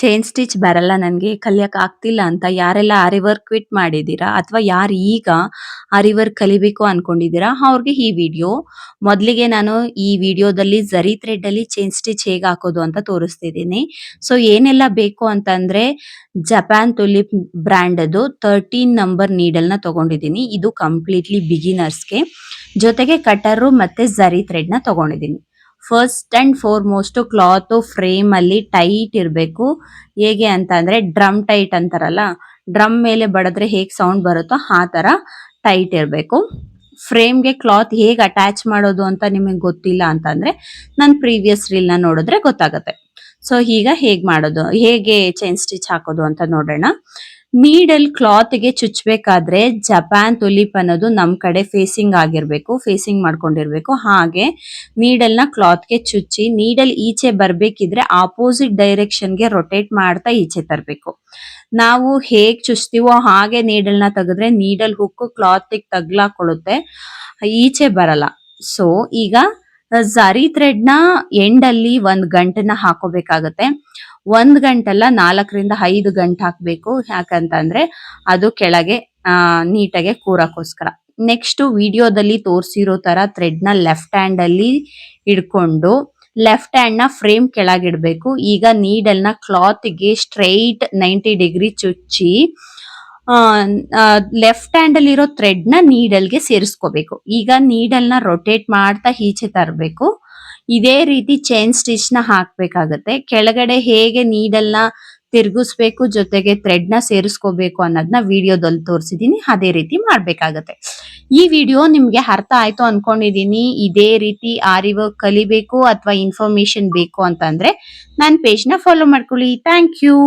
Chain stitch ಬರಲ್ಲ ನನಗೆ ಕಲಿಯಕ್ ಆಗ್ತಿಲ್ಲ ಅಂತ ಯಾರೆಲ್ಲ ಆರಿ ವರ್ಕ್ ಕ್ವಿಟ್ ಮಾಡಿದೀರಾ ಅಥವಾ ಯಾರು ಈಗ ಆರಿ ವರ್ಕ್ ಕಲಿಬೇಕು ಅನ್ಕೊಂಡಿದ್ದೀರಾ ಅವ್ರಿಗೆ ಈ ವಿಡಿಯೋ. ಮೊದಲಿಗೆ ನಾನು ಈ ವಿಡಿಯೋದಲ್ಲಿ ಜರಿ ಥ್ರೆಡ್ ಅಲ್ಲಿ ಚೈನ್ ಸ್ಟಿಚ್ ಹೇಗೆ ಹಾಕೋದು ಅಂತ ತೋರಿಸ್ತಿದ್ದೀನಿ. ಸೊ ಏನೆಲ್ಲ ಬೇಕು ಅಂತಂದ್ರೆ ಜಪಾನ್ ತುಲಿಪ್ ಬ್ರ್ಯಾಂಡ್ ಅದು 13 ನಂಬರ್ ನೀಡಲ್ ನ ತಗೊಂಡಿದ್ದೀನಿ. ಇದು ಕಂಪ್ಲೀಟ್ಲಿ ಬಿಗಿನರ್ಸ್ಗೆ. ಜೊತೆಗೆ ಕಟರು ಮತ್ತೆ ಜರಿ ಥ್ರೆಡ್ ನ ತಗೊಂಡಿದ್ದೀನಿ. First and foremost cloth frame ಅಲ್ಲಿ ಟೈಟ್ ಇರಬೇಕು. ಹೇಗೆ ಅಂತ ಅಂದ್ರೆ ಡ್ರಮ್ ಟೈಟ್ ಅಂತಾರಲ್ಲ, ಡ್ರಮ್ ಮೇಲೆ ಬಡದ್ರೆ ಹೇಗ್ ಸೌಂಡ್ ಬರುತ್ತೋ ಆ ತರ ಟೈಟ್ ಇರಬೇಕು. ಫ್ರೇಮ್ಗೆ ಕ್ಲಾತ್ ಹೇಗೆ ಅಟ್ಯಾಚ್ ಮಾಡೋದು ಅಂತ ನಿಮಗೆ ಗೊತ್ತಿಲ್ಲ ಅಂತಂದ್ರೆ ನನ್ನ ಪ್ರೀವಿಯಸ್ ರೀಲ್ ನ ನೋಡಿದ್ರೆ ಗೊತ್ತಾಗುತ್ತೆ. ಸೊ ಈಗ ಹೇಗ್ ಮಾಡೋದು, ಹೇಗೆ ಚೈನ್ ಸ್ಟಿಚ್ ಹಾಕೋದು ಅಂತ ನೋಡೋಣ. ನೀಡಲ್ ಕ್ಲಾತ್ ಗೆ ಚುಚ್ಚಬೇಕಾದ್ರೆ ಜಪಾನ್ ತುಲಿಪ್ ಅನ್ನೋದು ನಮ್ ಕಡೆ ಫೇಸಿಂಗ್ ಆಗಿರ್ಬೇಕು, ಫೇಸಿಂಗ್ ಮಾಡ್ಕೊಂಡಿರ್ಬೇಕು. ಹಾಗೆ ನೀಡಲ್ ನ ಕ್ಲಾತ್ ಗೆ ಚುಚ್ಚಿ ನೀಡಲ್ ಈಚೆ ಬರ್ಬೇಕಿದ್ರೆ ಆಪೋಸಿಟ್ ಡೈರೆಕ್ಷನ್ ಗೆ ರೊಟೇಟ್ ಮಾಡ್ತಾ ಈಚೆ ತರಬೇಕು. ನಾವು ಹೇಗ್ ಚುಚ್ತೀವೋ ಹಾಗೆ ನೀಡಲ್ ನ ತೆಗೆದ್ರೆ ನೀಡಲ್ ಹುಕ್ ಕ್ಲಾತ್ ತಗ್ಲಾಕೊಳ್ಳುತ್ತೆ, ಈಚೆ ಬರಲ್ಲ. ಸೊ ಈಗ ಜರಿ ಥ್ರೆಡ್ ನ ಎಂಡ್ ಅಲ್ಲಿ 1 ಗಂಟೆನ ಹಾಕೋಬೇಕಾಗತ್ತೆ. 1 ಗಂಟಲ್ಲ 4 ರಿಂದ 5 ಗಂಟೆ ಹಾಕ್ಬೇಕು. ಯಾಕಂತಂದ್ರೆ ಅದು ಕೆಳಗೆ ನೀಟಾಗಿ ಕೂರಕ್ಕೋಸ್ಕರ. ನೆಕ್ಸ್ಟ್ ವಿಡಿಯೋದಲ್ಲಿ ತೋರಿಸಿರೋ ತರ ಥ್ರೆಡ್ ನ ಲೆಫ್ಟ್ ಹ್ಯಾಂಡ್ ಅಲ್ಲಿ ಹಿಡ್ಕೊಂಡು ಲೆಫ್ಟ್ ಹ್ಯಾಂಡ್ ನ ಫ್ರೇಮ್ ಕೆಳಗಿಡ್ಬೇಕು. ಈಗ ನೀಡಲ್ ನ ಕ್ಲಾತ್ ಗೆ ಸ್ಟ್ರೈಟ್ 90 ಡಿಗ್ರಿ ಚುಚ್ಚಿ ಲೆಫ್ಟ್ ಹ್ಯಾಂಡ್ ಅಲ್ಲಿ ಇರೋ ಥ್ರೆಡ್ ನ ನೀಡಲ್ ಗೆ ಸೇರಿಸ್ಕೋಬೇಕು. ಈಗ ನೀಡಲ್ ನ ರೊಟೇಟ್ ಮಾಡ್ತಾ ಈಚೆ ತರಬೇಕು. ಇದೇ ರೀತಿ ಚೈನ್ ಸ್ಟಿಚ್ ನ ಹಾಕ್ಬೇಕಾಗತ್ತೆ. ಕೆಳಗಡೆ ಹೇಗೆ ನೀಡಲ್ ನ ತಿರುಗಿಸ್ಬೇಕು ಜೊತೆಗೆ ಥ್ರೆಡ್ ನ ಸೇರಿಸ್ಕೋಬೇಕು ಅನ್ನೋದನ್ನ ವಿಡಿಯೋದಲ್ಲಿ ತೋರಿಸಿದೀನಿ. ಅದೇ ರೀತಿ ಮಾಡ್ಬೇಕಾಗತ್ತೆ. ಈ ವಿಡಿಯೋ ನಿಮ್ಗೆ ಅರ್ಥ ಆಯ್ತು ಅನ್ಕೊಂಡಿದೀನಿ. ಇದೇ ರೀತಿ ಆರಿ ವರ್ಕ್ ಕಲಿಬೇಕು ಅಥವಾ ಇನ್ಫಾರ್ಮೇಶನ್ ಬೇಕು ಅಂತಂದ್ರೆ ನನ್ನ ಪೇಜ್ ನ ಫಾಲೋ ಮಾಡ್ಕೊಳ್ಳಿ. Thank you.